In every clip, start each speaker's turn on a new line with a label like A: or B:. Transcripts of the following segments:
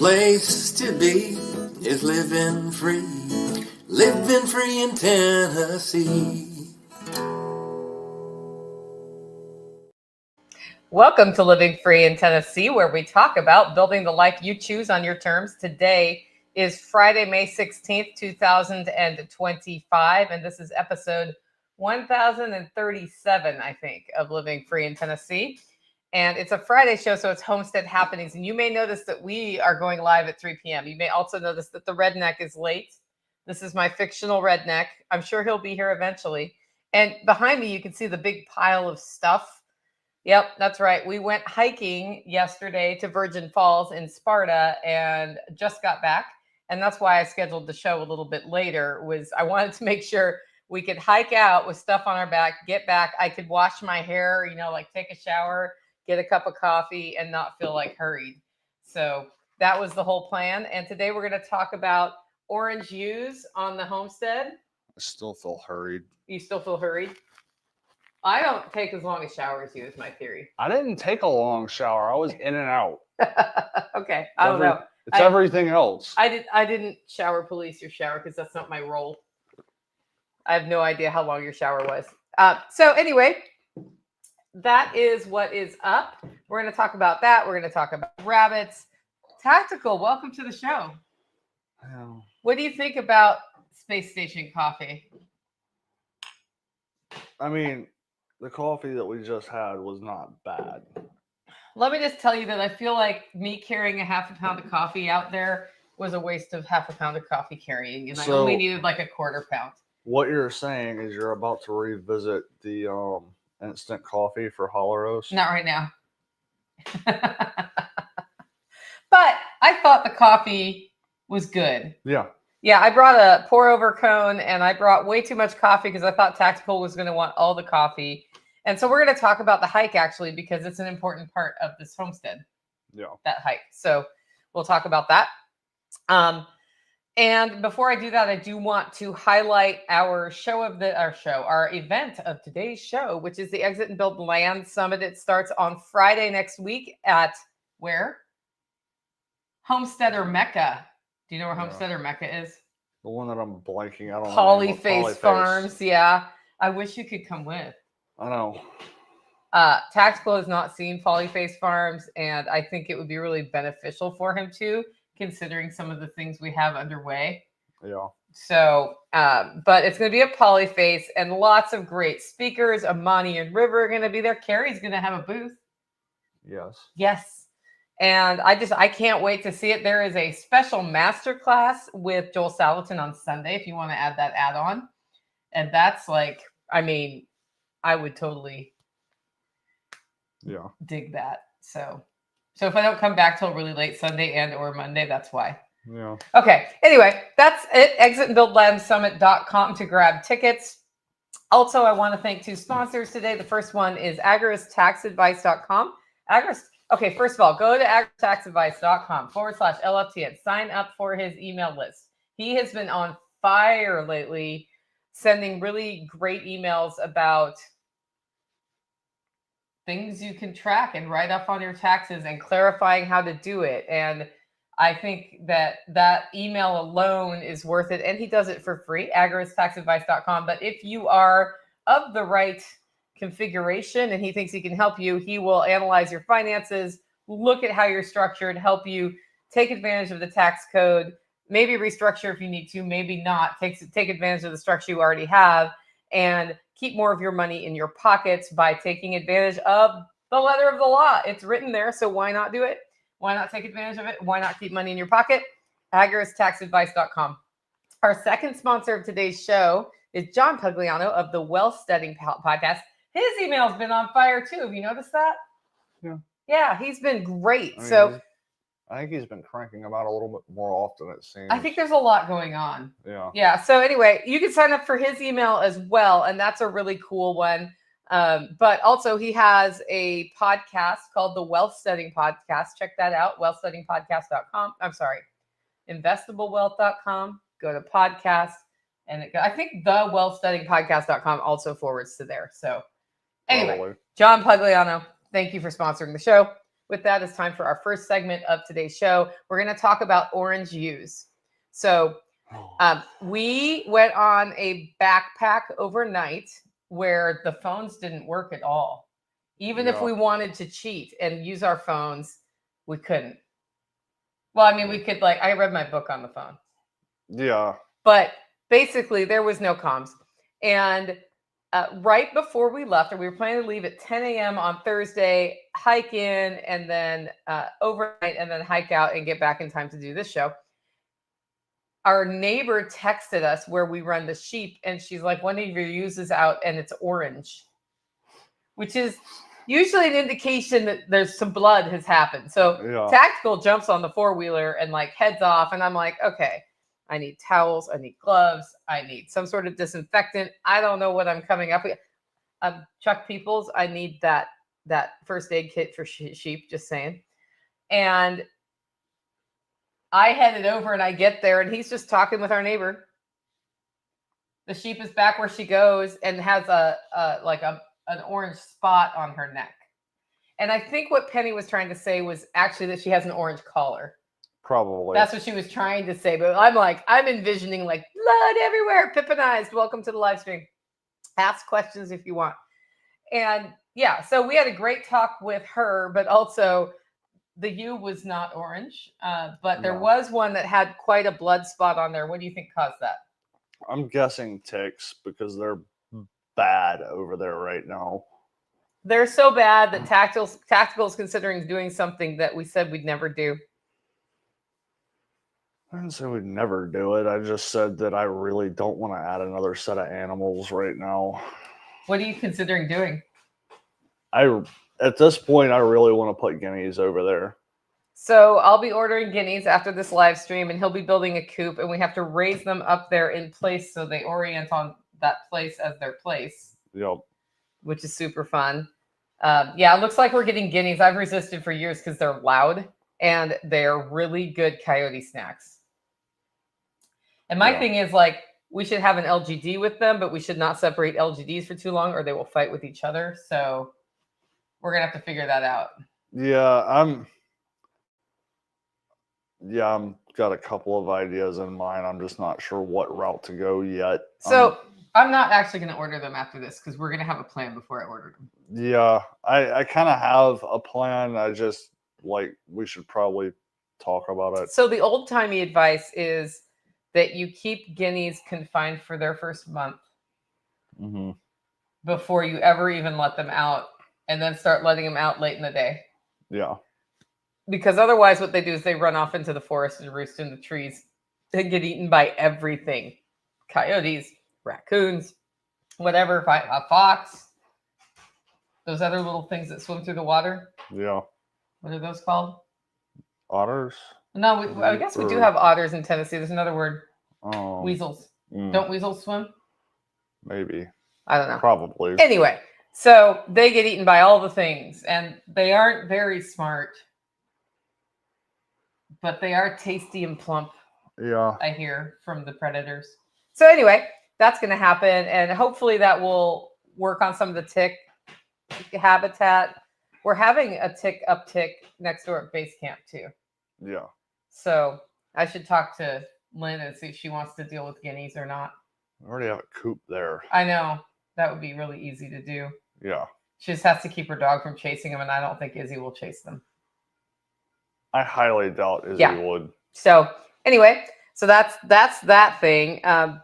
A: place to be is living free in Tennessee.
B: Welcome to Living Free in Tennessee, where we talk about building the life you choose on your terms. Today is Friday, May 16th, 2025, and this is episode 1037, I think, of Living Free in Tennessee. And it's a Friday show, so it's Homestead happenings. And you may notice that we are going live at 3 p.m. You may also notice that the redneck is late. This is my fictional redneck. I'm sure he'll be here eventually. And behind me, you can see the big pile of stuff. Yep, that's right. We went hiking yesterday to Virgin Falls in Sparta and just got back. And that's why I scheduled the show a little bit later, was I wanted to make sure we could hike out with stuff on our back, get back. I could wash my hair, like take a shower, get a cup of coffee, and not feel like hurried. So that was the whole plan. And today we're going to talk about orange Ewes on the homestead.
C: I still feel hurried.
B: You still feel hurried? I don't take as long a shower as you, is my theory.
C: I didn't take a long shower. I was in and out.
B: Okay, I don't know.
C: It's everything else.
B: I didn't shower police your shower because that's not my role. I have no idea how long your shower was. So anyway, that is what is up. We're going to talk about that. We're going to talk about rabbits. Tactical, welcome to the show.
C: Wow.
B: What do you think about Space Station coffee?
C: I mean, the coffee that we just had was not bad.
B: Let me just tell you that I feel like me carrying a half a pound of coffee out there was a waste of half a pound of coffee carrying, and I only needed like a quarter pound.
C: What you're saying is you're about to revisit the instant coffee for Hollow Roast?
B: Not right now. But I thought the coffee was good.
C: Yeah.
B: Yeah, I brought a pour over cone and I brought way too much coffee because I thought Tactical was going to want all the coffee. And so we're going to talk about the hike actually, because it's an important part of this homestead.
C: Yeah.
B: That hike. So we'll talk about that. And before I do that, I do want to highlight our event of today's show, which is the Exit and Build Land Summit. It starts on Friday next week at where? Homestead or Mecca. Do you know where Homestead or Mecca is?
C: The one that I'm blanking. I don't know.
B: Polyface Farms. Yeah. I wish you could come with.
C: I know.
B: Tactical has not seen Polyface Farms, and I think it would be really beneficial for him to, considering some of the things we have underway.
C: Yeah. So,
B: but it's going to be a Polyface and lots of great speakers. Amani and River are going to be there. Carrie's going to have a booth.
C: Yes.
B: Yes. And I can't wait to see it. There is a special masterclass with Joel Salatin on Sunday, if you want to add that add-on. And that's like, I would totally dig that. So if I don't come back till really late Sunday and or Monday, that's why.
C: Yeah.
B: Okay. Anyway, that's it. ExitandBuildLandSummit.com to grab tickets. Also, I want to thank two sponsors today. The first one is AgoristTaxAdvice.com. Okay, first of all, go to agoristTaxAdvice.com/LFT and sign up for his email list. He has been on fire lately, sending really great emails about things you can track and write up on your taxes and clarifying how to do it. And I think that email alone is worth it. And he does it for free, AgoristTaxAdvice.com. But if you are of the right configuration and he thinks he can help you, he will analyze your finances, look at how you're structured, help you take advantage of the tax code, maybe restructure if you need to, maybe not. Take advantage of the structure you already have and keep more of your money in your pockets by taking advantage of the letter of the law. It's written there, so why not do it? Why not take advantage of it? Why not keep money in your pocket? AgoristTaxAdvice.com. Our second sponsor of today's show is John Pugliano of the Wealth Studying Podcast. His email's been on fire too. Have you noticed that?
C: Yeah.
B: Yeah, he's been great.
C: I think he's been cranking them out a little bit more often, it seems.
B: I think there's a lot going on.
C: Yeah.
B: Yeah. So anyway, you can sign up for his email as well, and that's a really cool one. But also he has a podcast called the Wealth Studying Podcast. Check that out. WealthStudyingPodcast.com. I'm sorry, InvestableWealth.com. Go to podcast, and I think the WealthStudyingPodcast.com also forwards to there. So. Anyway, John Pugliano, thank you for sponsoring the show. with that, it's time for our first segment of today's show. We're going to talk about orange ewes. So we went on a backpack overnight where the phones didn't work at all. Even if we wanted to cheat and use our phones, we couldn't. Well, I mean, we could, like, I read my book on the phone.
C: Yeah.
B: But basically, there was no comms. And right before we left, and we were planning to leave at 10 a.m. on Thursday, hike in, and then overnight, and then hike out and get back in time to do this show. Our neighbor texted us where we run the sheep, and she's like, one of your ewes is out, and it's orange, which is usually an indication that there's some blood has happened. So Tactical jumps on the four-wheeler and like heads off, and I'm like, okay, I need towels, I need gloves, I need some sort of disinfectant. I don't know what I'm coming up with. Chuck Peoples, I need that first aid kit for sheep, just saying. And I headed over and I get there and he's just talking with our neighbor. The sheep is back where she goes and has an orange spot on her neck. And I think what Penny was trying to say was actually that she has an orange collar.
C: Probably.
B: That's what she was trying to say. But I'm envisioning like blood everywhere, pippinized. Welcome to the live stream. Ask questions if you want. And yeah, so we had a great talk with her, but also the ewe was not orange, but there was one that had quite a blood spot on there. What do you think caused that?
C: I'm guessing ticks because they're bad over there right now.
B: They're so bad that Tactical is considering doing something that we said we'd never do.
C: I didn't say we'd never do it. I just said that I really don't want to add another set of animals right now.
B: What are you considering doing?
C: At this point, I really want to put guineas over there.
B: So I'll be ordering guineas after this live stream, and he'll be building a coop, and we have to raise them up there in place so they orient on that place as their place.
C: Yep.
B: Which is super fun. Yeah, it looks like we're getting guineas. I've resisted for years because they're loud, and they're really good coyote snacks. And my thing is, like, we should have an LGD with them, but we should not separate LGDs for too long or they will fight with each other. So we're going to have to figure that out.
C: Yeah, I'm got a couple of ideas in mind. I'm just not sure what route to go yet.
B: So I'm not actually going to order them after this because we're going to have a plan before I order them.
C: Yeah, I kind of have a plan. I just, we should probably talk about it.
B: So the old-timey advice is that you keep guineas confined for their first month before you ever even let them out, and then start letting them out late in the day.
C: Yeah.
B: Because otherwise what they do is they run off into the forest and roost in the trees and get eaten by everything. Coyotes, raccoons, whatever, a fox, those other little things that swim through the water.
C: Yeah.
B: What are those called?
C: Otters?
B: No, I guess we do have otters in Tennessee. There's another word. Weasels.
C: Mm.
B: Don't weasels swim?
C: Maybe.
B: I don't know.
C: Probably.
B: Anyway, so they get eaten by all the things, and they aren't very smart, but they are tasty and plump.
C: Yeah.
B: I hear from the predators. So anyway, that's going to happen, and hopefully that will work on some of the tick habitat. We're having a tick uptick next door at base camp too.
C: Yeah.
B: So I should talk to Lynn and see if she wants to deal with guineas or not.
C: We already have a coop there.
B: I know. That would be really easy to do.
C: Yeah.
B: She just has to keep her dog from chasing them, and I don't think Izzy will chase them.
C: I highly doubt Izzy would.
B: So anyway, so that's that thing.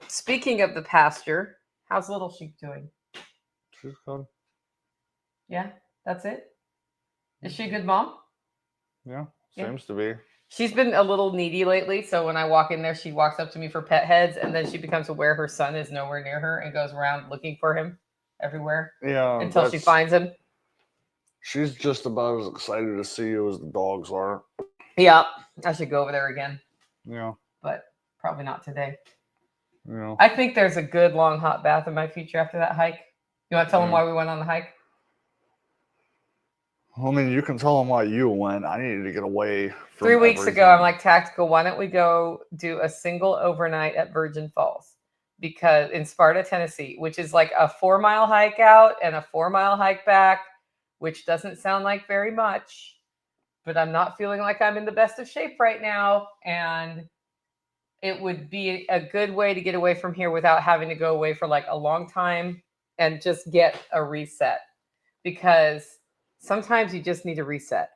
B: Speaking of the pasture, how's Little Sheep doing?
C: She's good.
B: Yeah, that's it? Is she a good mom?
C: Yeah, seems to be.
B: She's been a little needy lately, so when I walk in there, she walks up to me for pet heads, and then she becomes aware her son is nowhere near her and goes around looking for him everywhere.
C: Yeah.
B: Until she finds him.
C: She's just about as excited to see you as the dogs are.
B: Yeah, I should go over there again.
C: Yeah.
B: But probably not today.
C: Yeah.
B: I think there's a good long hot bath in my future after that hike. You want to tell them why we went on the hike?
C: I mean, you can tell them why you went. I needed to get away from
B: 3 weeks ago, I'm like, Tactical, why don't we go do a single overnight at Virgin Falls? Because in Sparta, Tennessee, which is like a 4-mile hike out and a 4-mile hike back, which doesn't sound like very much. but I'm not feeling like I'm in the best of shape right now. And it would be a good way to get away from here without having to go away for like a long time and just get a reset, because sometimes you just need a reset.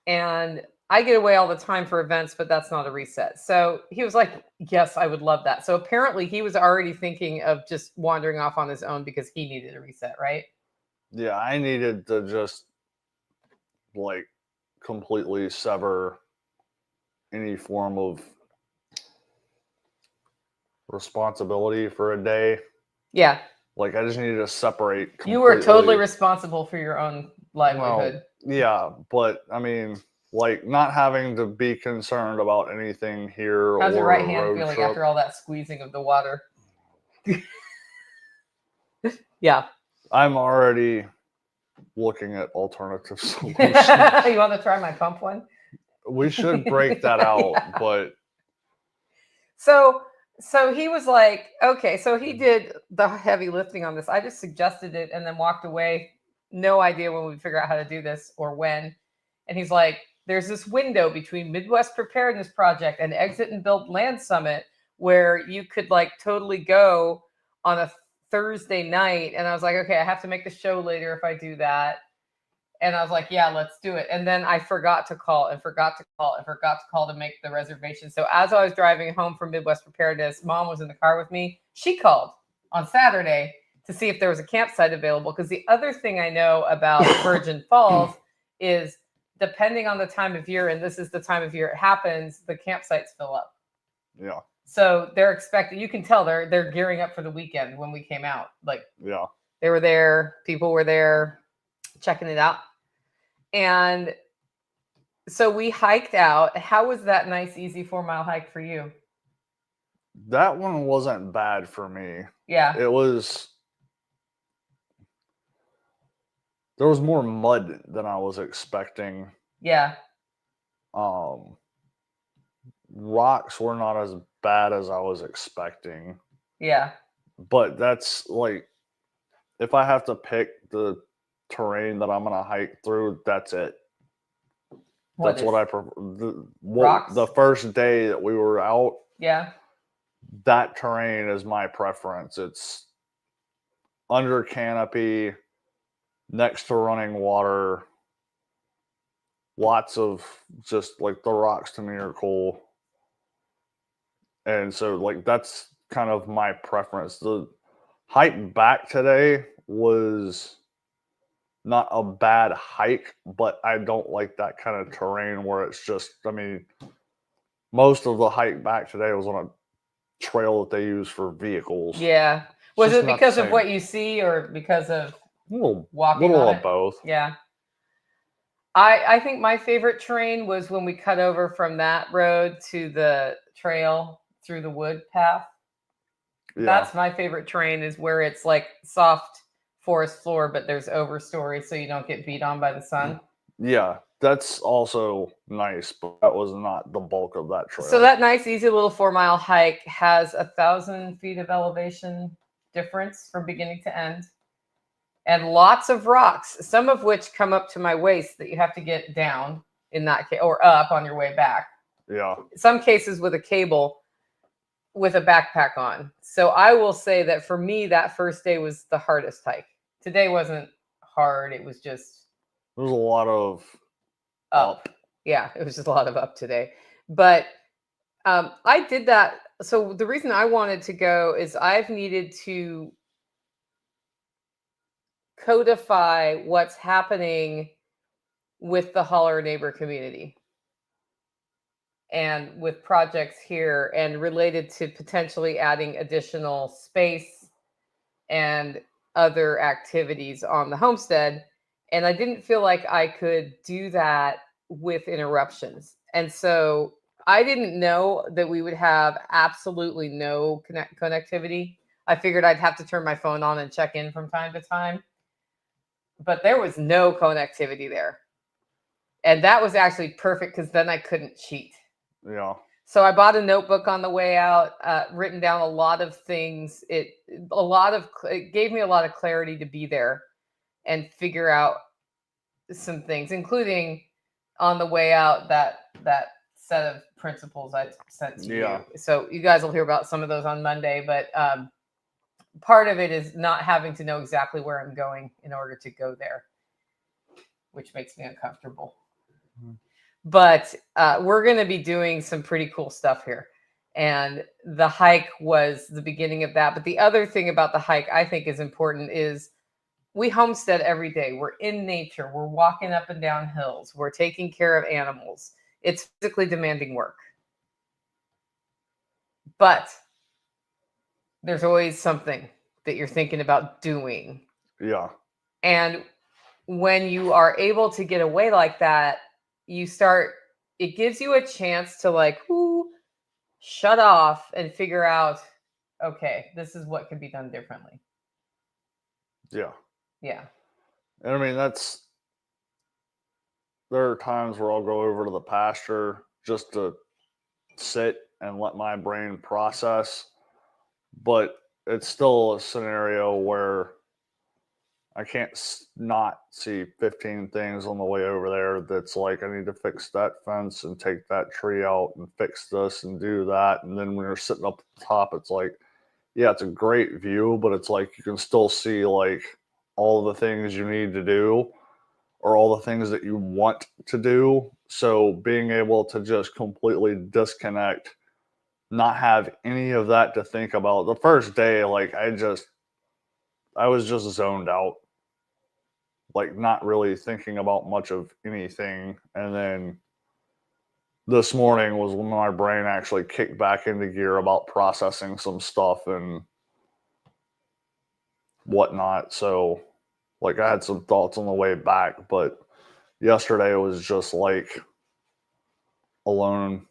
B: And I get away all the time for events, but that's not a reset. So he was like, yes, I would love that. So apparently he was already thinking of just wandering off on his own because he needed a reset, right?
C: Yeah, I needed to just like completely sever any form of responsibility for a day.
B: Yeah.
C: Like I just needed to separate completely.
B: You were totally responsible for your own livelihood.
C: Well, yeah, but I mean, like not having to be concerned about anything here.
B: How's your
C: or
B: right
C: a
B: hand
C: road
B: feeling
C: trip.
B: after all that squeezing of the water? Yeah.
C: I'm already looking at alternative solutions.
B: You want to try my pump one?
C: We should break that out,
B: Yeah.
C: but
B: So he was like, okay, so he did the heavy lifting on this. I just suggested it and then walked away. No idea when we'd figure out how to do this or when. And he's like, there's this window between Midwest Preparedness Project and Exit and Build Land Summit where you could like totally go on a Thursday night. And I was like, okay, I have to make the show later if I do that. And I was like, yeah, let's do it. And then I forgot to call to make the reservation. So as I was driving home from Midwest Preparedness, Mom was in the car with me. She called on Saturday to see if there was a campsite available. Because the other thing I know about Virgin Falls is depending on the time of year, and this is the time of year it happens, the campsites fill up.
C: yeah.
B: So they're expecting, you can tell they're gearing up for the weekend when we came out. Like,
C: Yeah.
B: they were there, people were there checking it out. And so we hiked out. How was that nice, easy 4-mile hike for you?
C: That one wasn't bad for me.
B: Yeah.
C: It was. There was more mud than I was expecting.
B: Yeah.
C: Rocks were not as bad as I was expecting.
B: Yeah.
C: But that's like, if I have to pick the terrain that I'm gonna hike through, that's it. That's what I prefer. The first day that we were out,
B: yeah,
C: that terrain is my preference. It's under canopy, next to running water, lots of just like the rocks to me are cool. And so like that's kind of my preference. The hike back today was not a bad hike, but I don't like that kind of terrain where it's just, I mean, most of the hike back today was on a trail that they use for vehicles.
B: Yeah. Was it because of what you see or because of walking on it?
C: Both.
B: Yeah. I think my favorite terrain was when we cut over from that road to the trail through the wood path. Yeah. That's my favorite terrain, is where it's like soft forest floor, but there's overstory so you don't get beat on by the sun.
C: Yeah, that's also nice, but that was not the bulk of that trail.
B: So that nice, easy little 4-mile hike has 1,000 feet of elevation difference from beginning to end, and lots of rocks, some of which come up to my waist that you have to get down in that case, or up on your way back.
C: Yeah.
B: Some cases with a cable with a backpack on. So I will say that for me, that first day was the hardest hike. Today wasn't hard. It was just...
C: There was a lot of
B: up. Yeah, it was just a lot of up today. But I did that. So the reason I wanted to go is I've needed to codify what's happening with the Holler neighbor community and with projects here, and related to potentially adding additional space and other activities on the homestead. And I didn't feel like I could do that with interruptions. And so I didn't know that we would have absolutely no connectivity. I figured I'd have to turn my phone on and check in from time to time. But there was no connectivity there. And that was actually perfect, because then I couldn't cheat.
C: Yeah.
B: So I bought a notebook on the way out, written down a lot of things. It gave me a lot of clarity to be there and figure out some things, including on the way out that set of principles I sent to
C: Yeah.
B: you. So you guys will hear about some of those on Monday, but part of it is not having to know exactly where I'm going in order to go there, which makes me uncomfortable.
C: Mhm.
B: But we're going to be doing some pretty cool stuff here. And the hike was the beginning of that. But the other thing about the hike I think is important is we homestead every day. We're in nature. We're walking up and down hills. We're taking care of animals. It's physically demanding work. But there's always something that you're thinking about doing.
C: Yeah.
B: And when you are able to get away like that, it gives you a chance to like, shut off and figure out, okay, this is what could be done differently.
C: Yeah.
B: Yeah.
C: And I mean, there are times where I'll go over to the pasture just to sit and let my brain process, but it's still a scenario where I can't not see 15 things on the way over there that's like, I need to fix that fence and take that tree out and fix this and do that. And then when you're sitting up at the top, it's like, yeah, it's a great view, but it's like you can still see like all the things you need to do or all the things that you want to do. So being able to just completely disconnect, not have any of that to think about. The first day, like I was just zoned out, like not really thinking about much of anything. And then this morning was when my brain actually kicked back into gear about processing some stuff and whatnot. So like I had some thoughts on the way back, but yesterday was just like alone,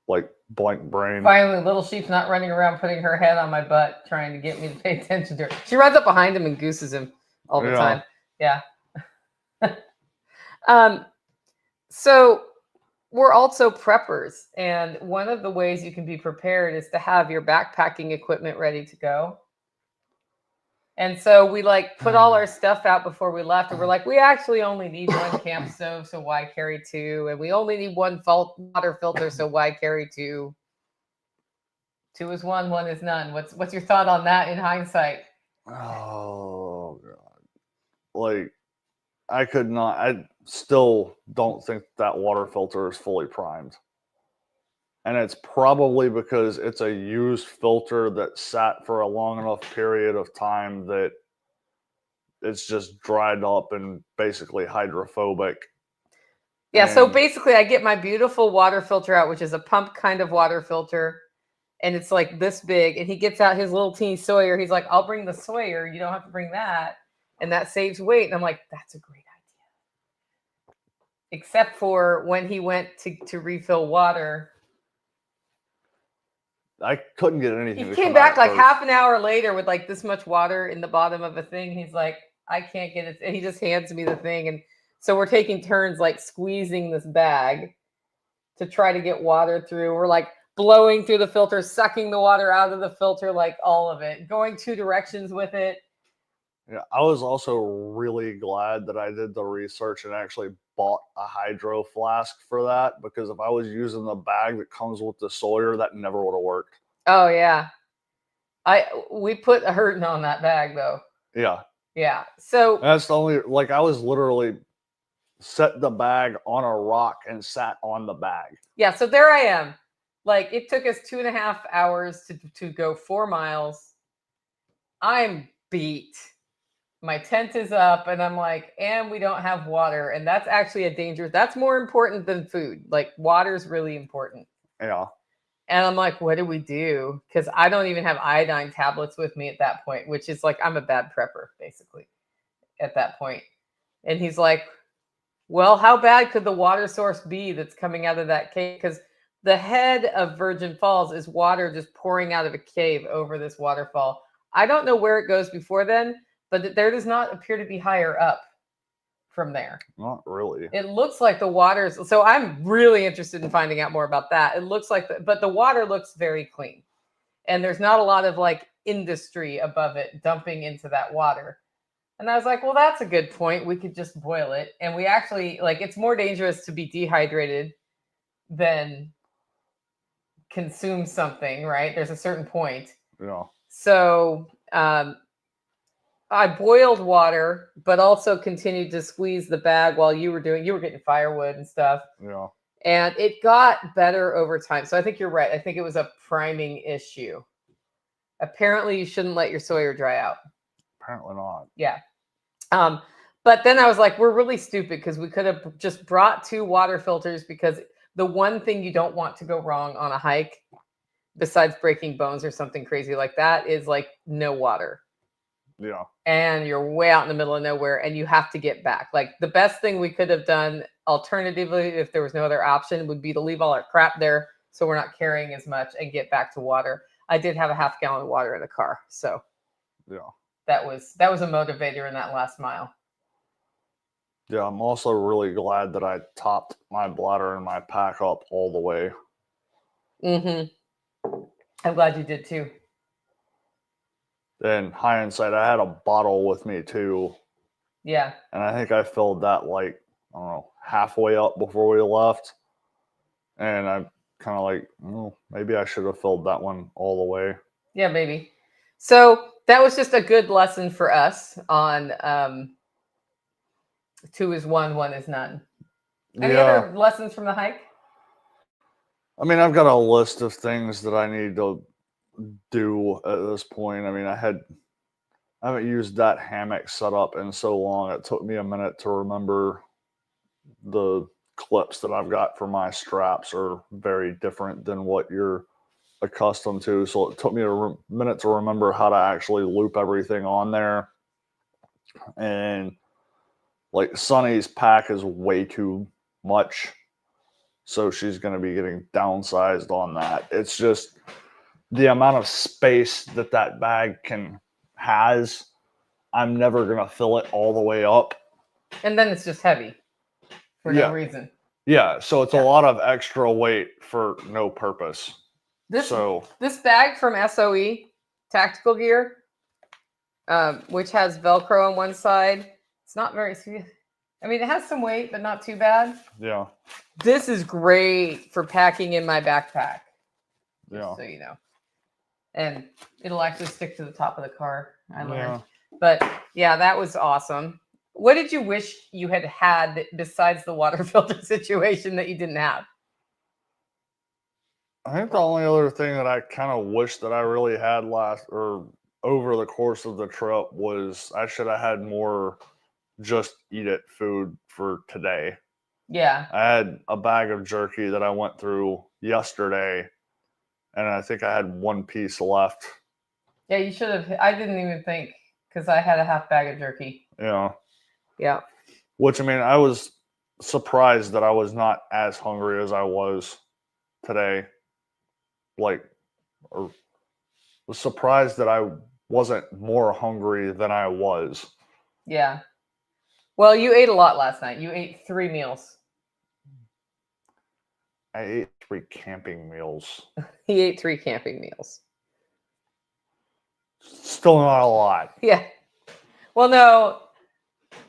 C: like blank brain.
B: Finally, little sheep's not running around putting her head on my butt trying to get me to pay attention to her. She runs up behind him and gooses him all the time. Yeah. So we're also preppers. And one of the ways you can be prepared is to have your backpacking equipment ready to go. And so we like put all our stuff out before we left. And we're like, we actually only need one camp stove, so why carry two? And we only need one water filter, so why carry two? Two is one is none. What's your thought on that in hindsight?
C: Oh god. Like I still don't think that water filter is fully primed. And it's probably because it's a used filter that sat for a long enough period of time that it's just dried up and basically hydrophobic.
B: Yeah, so basically I get my beautiful water filter out, which is a pump kind of water filter. And it's like this big. And he gets out his little teeny Sawyer. He's like, I'll bring the Sawyer. You don't have to bring that. And that saves weight. And I'm like, that's a great idea. Except for when he went to refill water.
C: I couldn't get anything.
B: He came back like half an hour later with like this much water in the bottom of a thing. He's like, I can't get it. And he just hands me the thing. And so we're taking turns like squeezing this bag to try to get water through. We're like blowing through the filter, sucking the water out of the filter, like all of it, going two directions with it.
C: Yeah, I was also really glad that I did the research and actually bought a hydro flask for that, because if I was using the bag that comes with the Sawyer, that never would have worked.
B: Oh yeah. We put a hurting on that bag though.
C: Yeah.
B: Yeah. So
C: that's the only, like I was literally set the bag on a rock and sat on the bag.
B: Yeah, so there I am. Like it took us 2.5 hours to go 4 miles. I'm beat. My tent is up and I'm like, and we don't have water. And that's actually that's more important than food. Like water is really important.
C: Yeah.
B: And I'm like, what do we do? Because I don't even have iodine tablets with me at that point, which is like, I'm a bad prepper, basically, at that point. And he's like, well, how bad could the water source be that's coming out of that cave? Because the head of Virgin Falls is water just pouring out of a cave over this waterfall. I don't know where it goes before then, but there does not appear to be higher up from there.
C: Not really.
B: It looks like the water's, so I'm really interested in finding out more about that. It looks like, but the water looks very clean. And there's not a lot of like industry above it dumping into that water. And I was like, well, that's a good point. We could just boil it. And we actually, like, it's more dangerous to be dehydrated than consume something, right? There's a certain point.
C: Yeah.
B: So I boiled water, but also continued to squeeze the bag while you were getting firewood and stuff.
C: Yeah.
B: And it got better over time. So I think you're right. I think it was a priming issue. Apparently, you shouldn't let your Sawyer dry out.
C: Apparently not.
B: Yeah. But then I was like, we're really stupid because we could have just brought 2 water filters, because the one thing you don't want to go wrong on a hike, besides breaking bones or something crazy like that, is like no water.
C: Yeah.
B: And you're way out in the middle of nowhere and you have to get back. Like, the best thing we could have done alternatively, if there was no other option, would be to leave all our crap there so we're not carrying as much and get back to water. I did have a half gallon of water in the car. So
C: yeah.
B: That was a motivator in that last mile.
C: Yeah, I'm also really glad that I topped my bladder and my pack up all the way.
B: Mm-hmm. I'm glad you did too.
C: In hindsight, I had a bottle with me too.
B: Yeah.
C: And I think I filled that, like, I don't know, halfway up before we left. And I'm kind of like, oh, maybe I should have filled that one all the way.
B: Yeah, maybe. So that was just a good lesson for us on 2 is 1, 1 is none. Any other lessons from the hike?
C: I mean, I've got a list of things that I need to do at this point. I mean, I haven't used that hammock setup in so long. It took me a minute to remember the clips that I've got for my straps are very different than what you're accustomed to. So it took me a minute to remember how to actually loop everything on there. And like Sunny's pack is way too much. So she's going to be getting downsized on that. It's just the amount of space that bag has. I'm never going to fill it all the way up.
B: And then it's just heavy for no reason.
C: Yeah, so it's a lot of extra weight for no purpose. This
B: bag from SOE, Tactical Gear, which has Velcro on one side, it's not very, I mean, it has some weight, but not too bad.
C: Yeah.
B: This is great for packing in my backpack.
C: Yeah.
B: So you know. And it'll actually stick to the top of the car, I learned.
C: Yeah.
B: But yeah, that was awesome. What did you wish you had besides the water filter situation that you didn't have?
C: I think the only other thing that I kind of wish that I really had over the course of the trip was I should have had more just eat it food for today.
B: Yeah.
C: I had a bag of jerky that I went through yesterday, and I think I had 1 piece left.
B: Yeah, you should have. I didn't even think, because I had a half bag of jerky.
C: Yeah.
B: Yeah.
C: Which, I mean, I was surprised that I was not as hungry as I was today. Like, or was surprised that I wasn't more hungry than I was.
B: Yeah. Well, you ate a lot last night. You ate 3 meals.
C: I ate 3 camping meals.
B: He ate 3 camping meals.
C: Still not a lot.
B: Yeah. Well, no,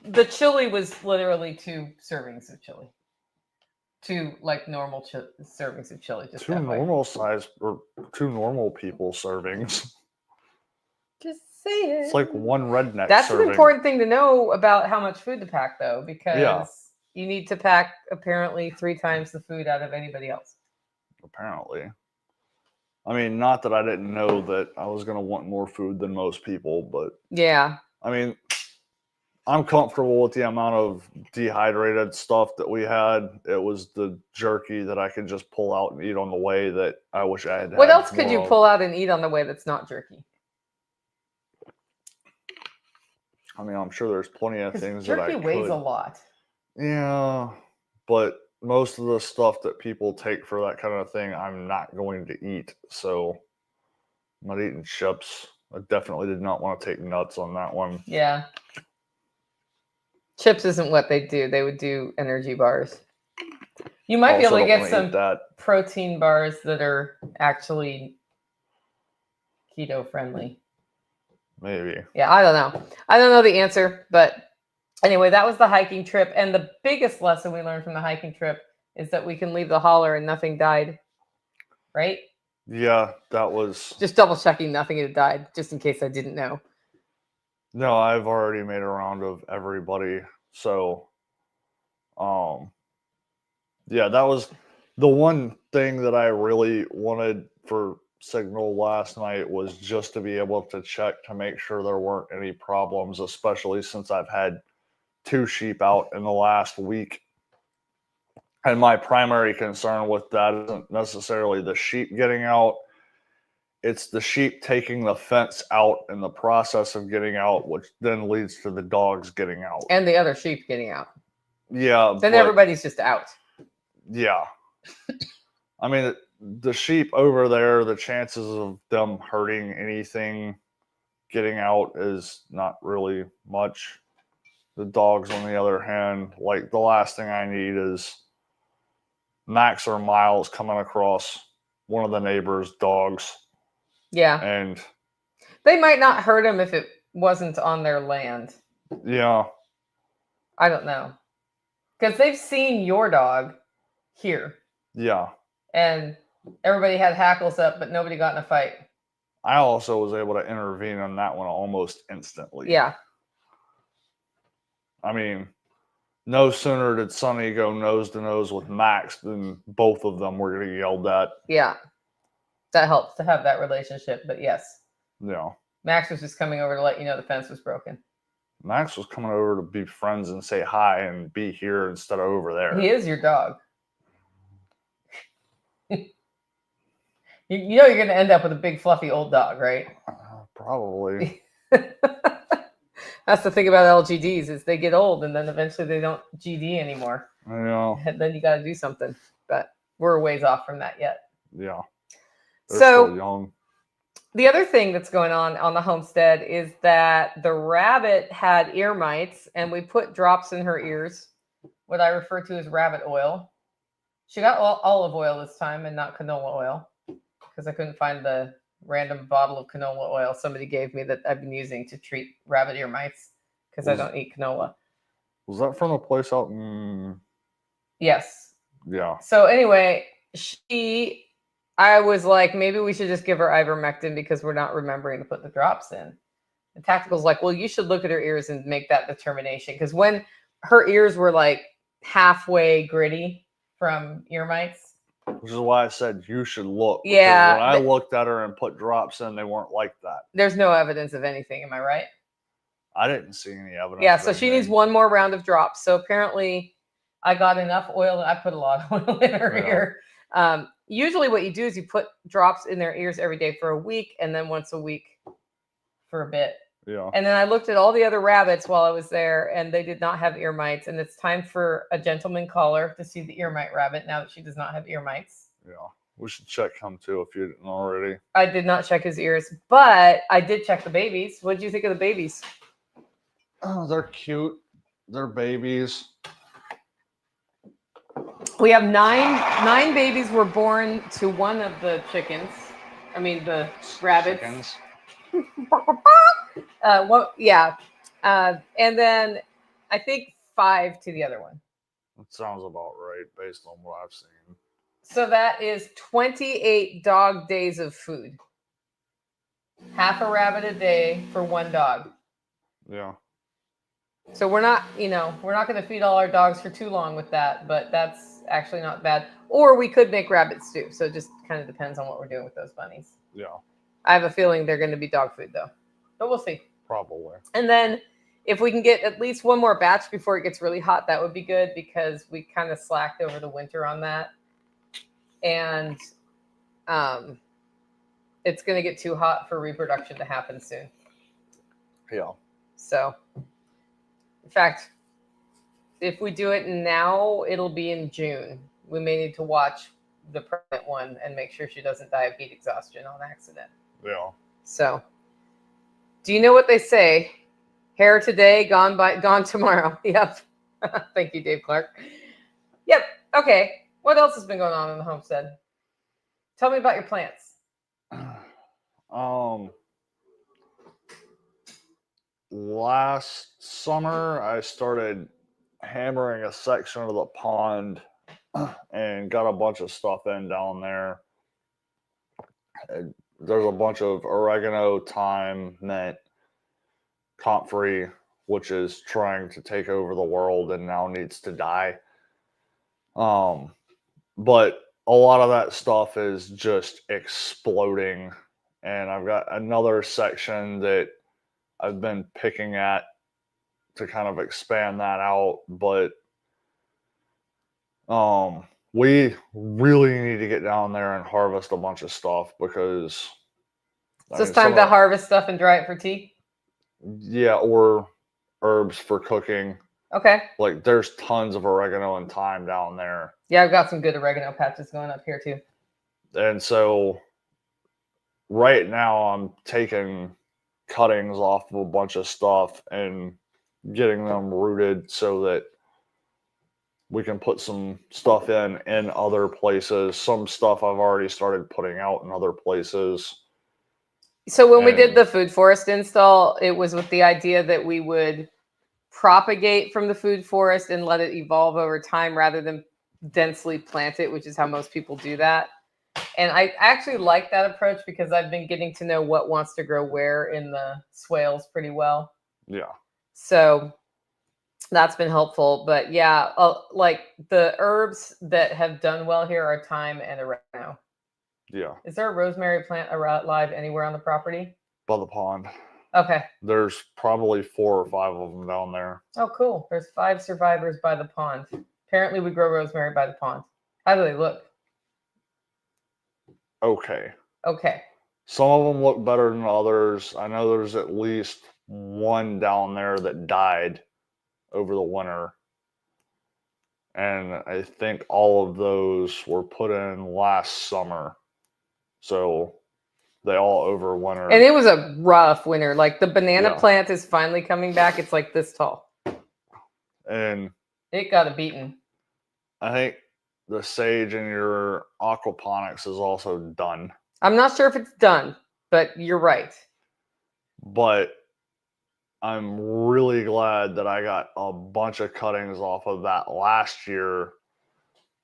B: the chili was literally 2 servings of chili. 2 like normal servings of chili. Just
C: 2 normal size or 2 normal people servings.
B: Just say it.
C: It's like 1 redneck
B: That's
C: serving.
B: an important thing to know about how much food to pack, though, because you need to pack apparently 3 times the food out of anybody else.
C: Apparently. I mean, not that I didn't know that I was going to want more food than most people, but
B: yeah.
C: I mean, I'm comfortable with the amount of dehydrated stuff that we had. It was the jerky that I could just pull out and eat on the way that I wish I had.
B: What else could you pull out and eat on the way that's not jerky?
C: I mean, I'm sure there's plenty of things that I could.
B: Jerky weighs a lot.
C: Yeah, but most of the stuff that people take for that kind of thing, I'm not going to eat. So I'm not eating chips. I definitely did not want to take nuts on that one.
B: Yeah. Chips isn't what they do. They would do energy bars. You might be able to get some protein bars that are actually keto friendly.
C: Maybe.
B: Yeah, I don't know. I don't know the answer, but anyway, that was the hiking trip. And the biggest lesson we learned from the hiking trip is that we can leave the holler and nothing died. Right?
C: Yeah, that was.
B: Just double checking nothing had died, just in case I didn't know.
C: No, I've already made a round of everybody. So, yeah, that was the one thing that I really wanted for Signal last night was just to be able to check to make sure there weren't any problems, especially since I've had 2 sheep out in the last week. And my primary concern with that isn't necessarily the sheep getting out. It's the sheep taking the fence out in the process of getting out, which then leads to the dogs getting out.
B: And the other sheep getting out.
C: Yeah.
B: Then everybody's just out.
C: Yeah. I mean, the sheep over there, the chances of them hurting anything getting out is not really much. The dogs, on the other hand, like the last thing I need is Max or Miles coming across one of the neighbors' dogs.
B: Yeah.
C: And
B: they might not hurt him if it wasn't on their land.
C: Yeah.
B: I don't know. Because they've seen your dog here.
C: Yeah.
B: And everybody had hackles up, but nobody got in a fight.
C: I also was able to intervene on that one almost instantly.
B: Yeah.
C: I mean, no sooner did Sonny go nose to nose with Max than both of them were getting yelled at.
B: Yeah. That helps to have that relationship, but yes.
C: Yeah.
B: Max was just coming over to let you know the fence was broken.
C: Max was coming over to be friends and say hi and be here instead of over there.
B: He is your dog. You know you're going to end up with a big, fluffy old dog, right?
C: Probably.
B: That's the thing about LGDs is they get old and then eventually they don't GD anymore.
C: I know.
B: And then you got to do something. But we're a ways off from that yet.
C: Yeah.
B: So
C: They're still young.
B: The other thing that's going on the homestead is that the rabbit had ear mites and we put drops in her ears, what I refer to as rabbit oil. She got olive oil this time and not canola oil because I couldn't find the random bottle of canola oil somebody gave me that I've been using to treat rabbit ear mites because I don't eat canola.
C: Was that from a place out in...
B: Yes.
C: Yeah.
B: So anyway, I was like, maybe we should just give her ivermectin because we're not remembering to put the drops in. And Tactical's like, well, you should look at her ears and make that determination. Because when her ears were like halfway gritty from ear mites.
C: Which is why I said you should look.
B: Yeah.
C: When I looked at her and put drops in, they weren't like that.
B: There's no evidence of anything. Am I right?
C: I didn't see any evidence.
B: Yeah. So she needs one more round of drops. So apparently I got enough oil. I put a lot of oil in her ear. Usually what you do is you put drops in their ears every day for a week and then once a week for a bit.
C: Yeah.
B: And then I looked at all the other rabbits while I was there and they did not have ear mites. And it's time for a gentleman caller to see the ear mite rabbit now that she does not have ear mites.
C: Yeah. We should check him too if you didn't already.
B: I did not check his ears, but I did check the babies. What did you think of the babies?
C: Oh, they're cute. They're babies.
B: We have nine babies were born to one of the chickens. I mean, the rabbits.
C: Chickens.
B: And then I think 5 to the other one.
C: That sounds about right based on what I've seen.
B: So that is 28 dog days of food. Half a rabbit a day for one dog.
C: Yeah.
B: So we're not going to feed all our dogs for too long with that, but that's actually not bad. Or we could make rabbit stew. So it just kind of depends on what we're doing with those bunnies.
C: Yeah.
B: I have a feeling they're going to be dog food though, but we'll see.
C: Probably.
B: And then if we can get at least one more batch before it gets really hot, that would be good because we kind of slacked over the winter on that. And it's going to get too hot for reproduction to happen soon.
C: Yeah.
B: So, in fact, if we do it now, it'll be in June. We may need to watch the pregnant one and make sure she doesn't die of heat exhaustion on accident.
C: Yeah.
B: So, do you know what they say? Hair today, gone tomorrow. Yep. Thank you, Dave Clark. Yep. Okay. What else has been going on in the homestead? Tell me about your plants.
C: last summer I started hammering a section of the pond and got a bunch of stuff in down there. There's a bunch of oregano, thyme, mint, comfrey, which is trying to take over the world and now needs to die. But a lot of that stuff is just exploding. And I've got another section that I've been picking at to kind of expand that out. But we really need to get down there and harvest a bunch of stuff because
B: So it's time to harvest stuff and dry it for tea?
C: Yeah, or herbs for cooking.
B: Okay.
C: Like there's tons of oregano and thyme down there.
B: Yeah, I've got some good oregano patches going up here too.
C: And so right now I'm taking cuttings off of a bunch of stuff and getting them rooted so that we can put some stuff in other places. Some stuff I've already started putting out in other places.
B: So when we did the food forest install, it was with the idea that we would propagate from the food forest and let it evolve over time rather than densely plant it, which is how most people do that. And I actually like that approach because I've been getting to know what wants to grow where in the swales pretty well.
C: Yeah.
B: So that's been helpful. But yeah, like the herbs that have done well here are thyme and oregano.
C: Yeah.
B: Is there a rosemary plant alive anywhere on the property?
C: By the pond.
B: Okay.
C: There's probably 4 or 5 of them down there.
B: Oh, cool. There's 5 survivors by the pond. Apparently we grow rosemary by the pond. How do they look?
C: Okay.
B: Okay.
C: Some of them look better than others. I know there's at least one down there that died over the winter. And I think all of those were put in last summer. So they all overwintered.
B: And it was a rough winter. Like the banana plant is finally coming back. It's like this tall.
C: And
B: it got a beating.
C: I think the sage in your aquaponics is also done.
B: I'm not sure if it's done, but you're right.
C: But I'm really glad that I got a bunch of cuttings off of that last year.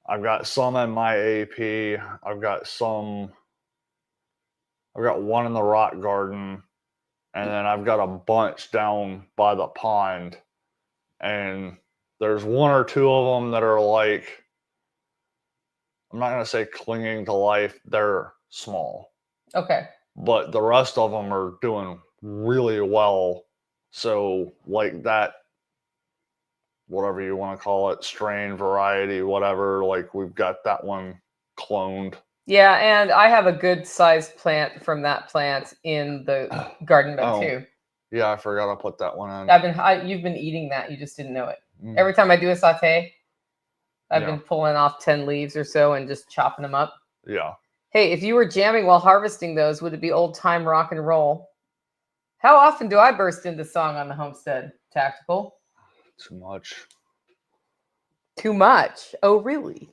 C: I've got some in my AP. I've got one in the rock garden, and then I've got a bunch down by the pond. And there's 1 or 2 of them that are like, I'm not going to say clinging to life. They're small.
B: Okay.
C: But the rest of them are doing really well. So like that, whatever you want to call it, strain, variety, whatever, like we've got that one cloned.
B: Yeah, and I have a good sized plant from that plant in the garden bed too.
C: Yeah, I forgot to put that one in.
B: You've been eating that, you just didn't know it. Every time I do a saute, I've been pulling off 10 leaves or so and just chopping them up.
C: Yeah.
B: Hey, if you were jamming while harvesting those, would it be old time rock and roll? How often do I burst into song on the Homestead? Tactical?
C: Too much.
B: Too much? Oh, really?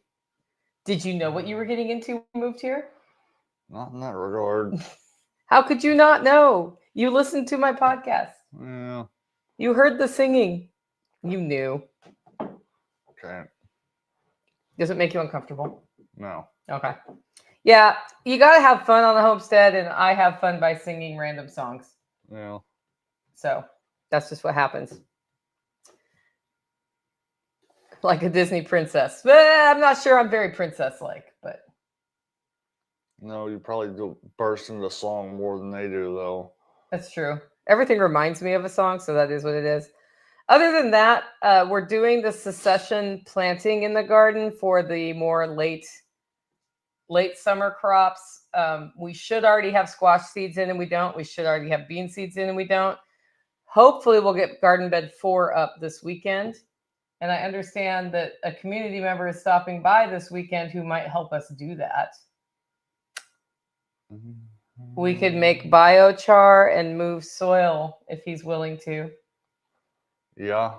B: Did you know what you were getting into when you moved here?
C: Not in that regard.
B: How could you not know? You listened to my podcast.
C: Yeah.
B: You heard the singing. You knew.
C: Okay.
B: Does it make you uncomfortable?
C: No.
B: Okay. Yeah, you got to have fun on the Homestead, and I have fun by singing random songs.
C: Yeah.
B: So that's just what happens. Like a Disney princess. I'm not sure I'm very princess-like, but.
C: No, you probably do burst into song more than they do, though.
B: That's true. Everything reminds me of a song, so that is what it is. Other than that, we're doing the succession planting in the garden for the more late summer crops. We should already have squash seeds in and we don't. We should already have bean seeds in and we don't. Hopefully we'll get garden bed 4 up this weekend. And I understand that a community member is stopping by this weekend who might help us do that. We could make biochar and move soil if he's willing to.
C: Yeah.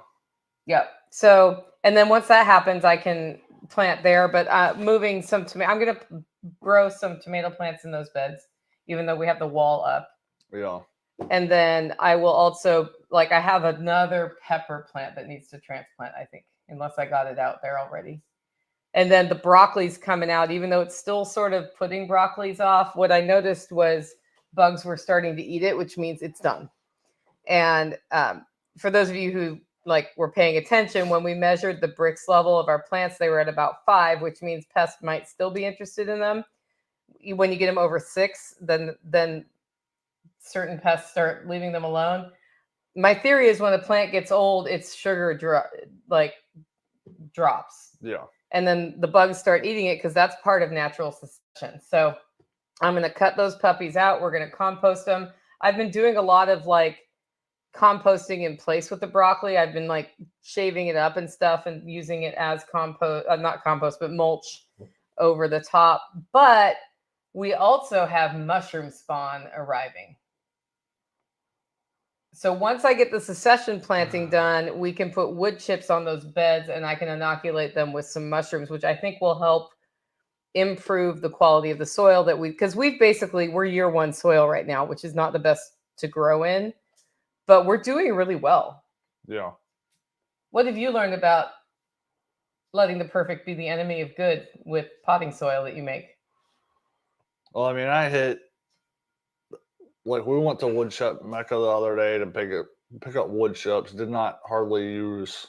B: Yep. So, and then once that happens, I can plant there, but moving some tomato, I'm going to grow some tomato plants in those beds, even though we have the wall up.
C: Yeah.
B: And then I will also like I have another pepper plant that needs to transplant, I think, unless I got it out there already. And then the broccoli's coming out, even though it's still sort of putting broccolis off. What I noticed was bugs were starting to eat it, which means it's done. And for those of you who were paying attention, when we measured the Brix level of our plants, they were at about 5, which means pests might still be interested in them. When you get them over 6, then certain pests start leaving them alone. My theory is when a plant gets old, its sugar drops.
C: Yeah.
B: And then the bugs start eating it because that's part of natural succession. So I'm going to cut those puppies out. We're going to compost them. I've been doing a lot of composting in place with the broccoli. I've been shaving it up and stuff and using it as compost, not compost, but mulch over the top. But we also have mushroom spawn arriving. So once I get the succession planting done, we can put wood chips on those beds and I can inoculate them with some mushrooms, which I think will help improve the quality of the soil because we're year 1 soil right now, which is not the best to grow in, but we're doing really well.
C: Yeah.
B: What have you learned about letting the perfect be the enemy of good with potting soil that you make?
C: Well, I mean, we went to wood chip Mecca the other day to pick up wood chips. Did not hardly use.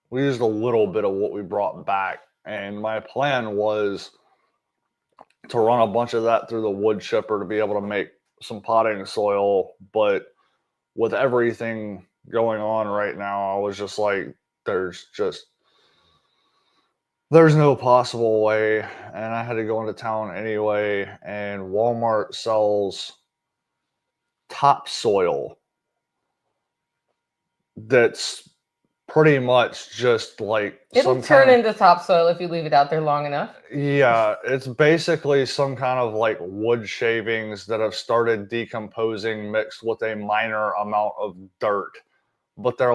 C: We used a little bit of what we brought back, and my plan was to run a bunch of that through the wood chipper to be able to make some potting soil. But with everything going on right now, I was just like, there's no possible way, and I had to go into town anyway, and Walmart sells topsoil that's pretty much just
B: it'll turn into topsoil if you leave it out there long enough.
C: Yeah, it's basically some kind of wood shavings that have started decomposing mixed with a minor amount of dirt, but they're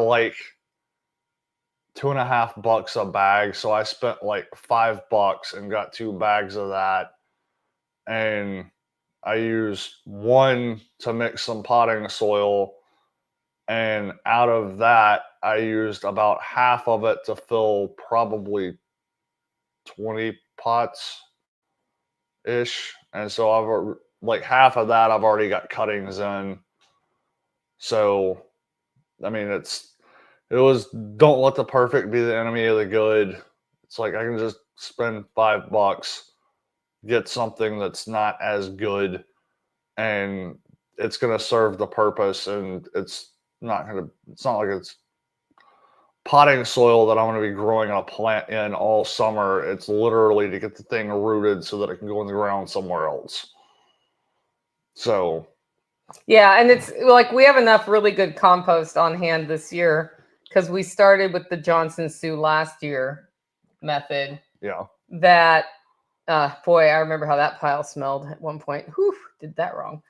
C: $2.50 a bag. So I spent $5 and got 2 bags of that. And I used one to mix some potting soil. And out of that, I used about half of it to fill probably 20 pots ish. And so I've half of that I've already got cuttings in. So, I mean, it was don't let the perfect be the enemy of the good. It's I can just spend $5, get something that's not as good, and it's going to serve the purpose. And it's not like it's potting soil that I'm going to be growing a plant in all summer. It's literally to get the thing rooted so that it can go in the ground somewhere else. So,
B: yeah, and it's we have enough really good compost on hand this year because we started with the Johnson Sioux last year method.
C: Yeah.
B: That, boy, I remember how that pile smelled at one point. Whew, did that wrong.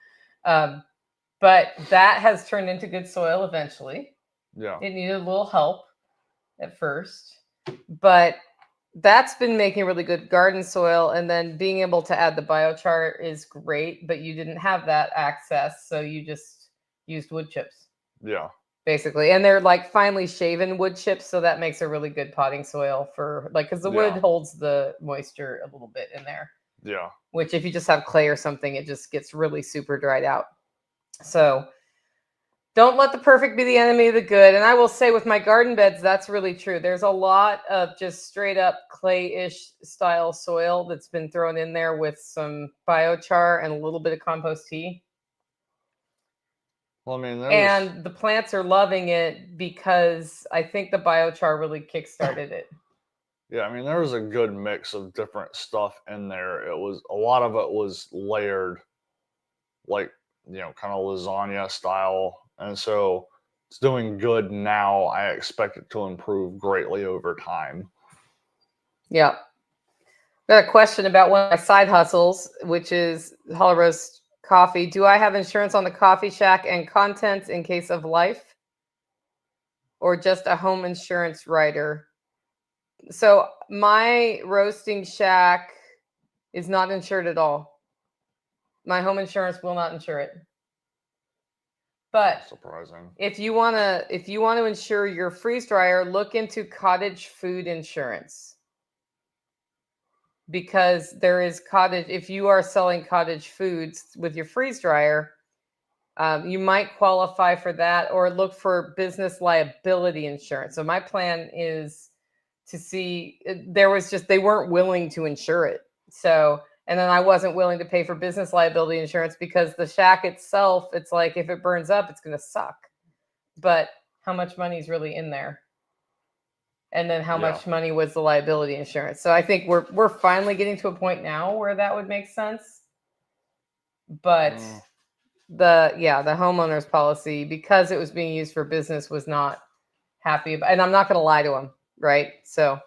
B: But that has turned into good soil eventually.
C: Yeah.
B: It needed a little help at first, but that's been making really good garden soil. And then being able to add the biochar is great, but you didn't have that access. So you just used wood chips.
C: Yeah.
B: Basically. And they're finely shaven wood chips. So that makes a really good potting soil for because the wood holds the moisture a little bit in there.
C: Yeah.
B: Which if you just have clay or something, it just gets really super dried out. So don't let the perfect be the enemy of the good. And I will say with my garden beds, that's really true. There's a lot of just straight up clay-ish style soil that's been thrown in there with some biochar and a little bit of compost tea.
C: Well, I mean,
B: and the plants are loving it because I think the biochar really kickstarted it.
C: Yeah, I mean, there was a good mix of different stuff in there. A lot of it was layered, kind of lasagna style. And so it's doing good now. I expect it to improve greatly over time.
B: Yeah. Got a question about one of my side hustles, which is Hollow Roast Coffee. Do I have insurance on the coffee shack and contents in case of life? Or just a home insurance rider? So my roasting shack is not insured at all. My home insurance will not insure it. But
C: Surprising.
B: if you want to insure your freeze dryer, look into cottage food insurance. Because there is if you are selling cottage foods with your freeze dryer, you might qualify for that, or look for business liability insurance. So my plan is to see, they weren't willing to insure it. So, and then I wasn't willing to pay for business liability insurance because the shack itself, it's like, if it burns up, it's going to suck. But how much money is really in there? And then how much money was the liability insurance? So I think we're finally getting to a point now where that would make sense. But the homeowner's policy, because it was being used for business, was not happy about, and I'm not going to lie to him, right? So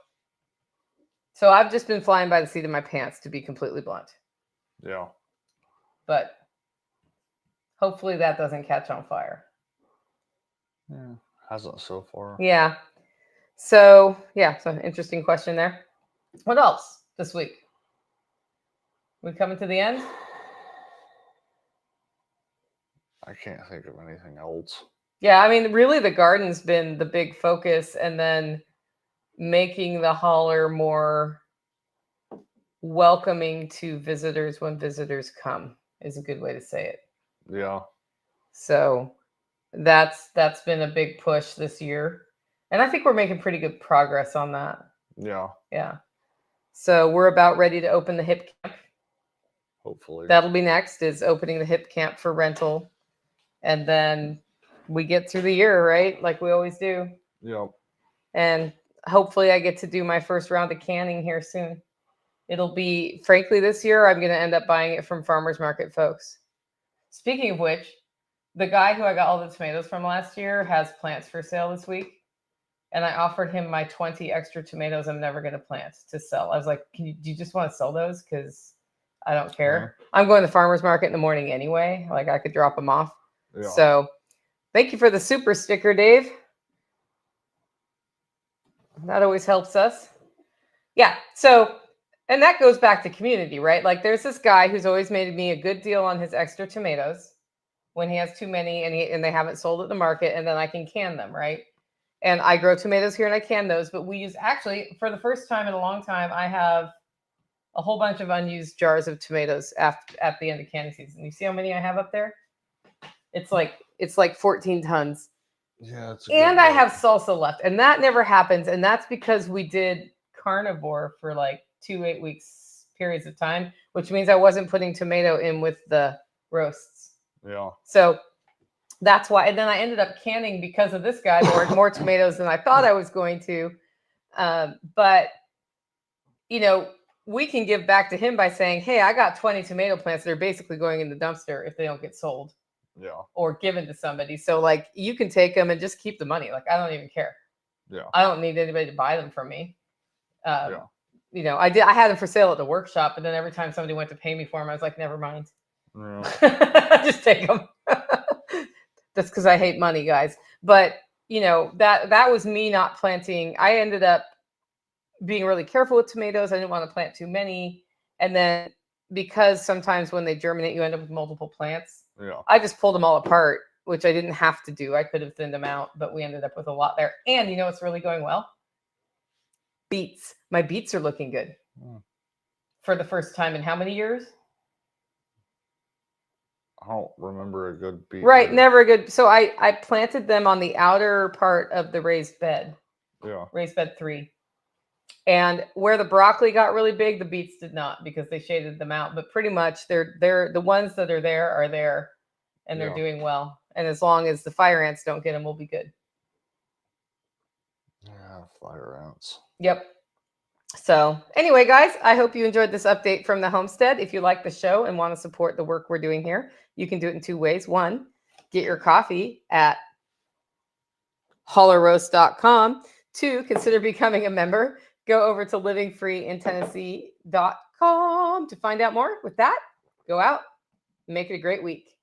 B: I've just been flying by the seat of my pants, to be completely blunt.
C: Yeah.
B: But hopefully that doesn't catch on fire.
C: Yeah, hasn't so far.
B: Yeah. So interesting question there. What else this week? We coming to the end?
C: I can't think of anything else.
B: Yeah, I mean, really the garden's been the big focus, and then making the holler more welcoming to visitors when visitors come is a good way to say it.
C: Yeah.
B: So that's been a big push this year. And I think we're making pretty good progress on that.
C: Yeah.
B: Yeah. So we're about ready to open the hip camp.
C: Hopefully.
B: That'll be next, is opening the hip camp for rental. And then we get through the year, right? Like we always do.
C: Yep.
B: And hopefully I get to do my first round of canning here soon. It'll be, frankly, this year, I'm going to end up buying it from farmers market folks. Speaking of which, the guy who I got all the tomatoes from last year has plants for sale this week. And I offered him my 20 extra tomatoes I'm never going to plant to sell. I was like, do you just want to sell those? Because I don't care. I'm going to the farmer's market in the morning anyway. Like, I could drop them off. Yeah. So thank you for the super sticker, Dave. That always helps us. Yeah. So, and that goes back to community, right? Like, there's this guy who's always made me a good deal on his extra tomatoes when he has too many and they haven't sold at the market, and then I can can them, right? And I grow tomatoes here and I can those, but we use, actually, for the first time in a long time, I have a whole bunch of unused jars of tomatoes at the end of canning season. You see how many I have up there? It's like 14 tons.
C: Yeah.
B: And I have salsa left, and that never happens. And that's because we did carnivore for like 2 8-week periods of time, which means I wasn't putting tomato in with the roasts. Yeah. So that's why. And then I ended up canning because of this guy more tomatoes than I thought I was going to. But, you know, we can give back to him by saying, hey, I got 20 tomato plants that are basically going in the dumpster if they don't get sold. Yeah. Or given to somebody. So, like, you can take them and just keep the money. Like, I don't even care. Yeah. I don't need anybody to buy them from me. You know, I had them for sale at the workshop, but then every time somebody went to pay me for them, I was like, never mind. Yeah. Just take them. That's because I hate money, guys. But, you know, that was me not planting. I ended up being really careful with tomatoes. I didn't want to plant too many. And then because sometimes when they germinate, you end up with multiple plants. Yeah. I just pulled them all apart, which I didn't have to do. I could have thinned them out, but we ended up with a lot there. And you know what's really going well? Beets. My beets are looking good. For the first time in how many years?
C: I don't remember a good beet.
B: Right, year. Never a good. So I planted them on the outer part of the raised bed. Yeah. Raised bed 3. And where the broccoli got really big, the beets did not, because they shaded them out. But pretty much they're the ones that are there, and they're doing well. And as long as the fire ants don't get them, we'll be good.
C: Yeah, fire ants.
B: Yep. So anyway, guys, I hope you enjoyed this update from the homestead. If you like the show and want to support the work we're doing here, you can do it in 2 ways. 1, get your coffee at hollerroast.com. 2, consider becoming a member. Go over to livingfreeintennessee.com to find out more. With that, go out and make it a great week.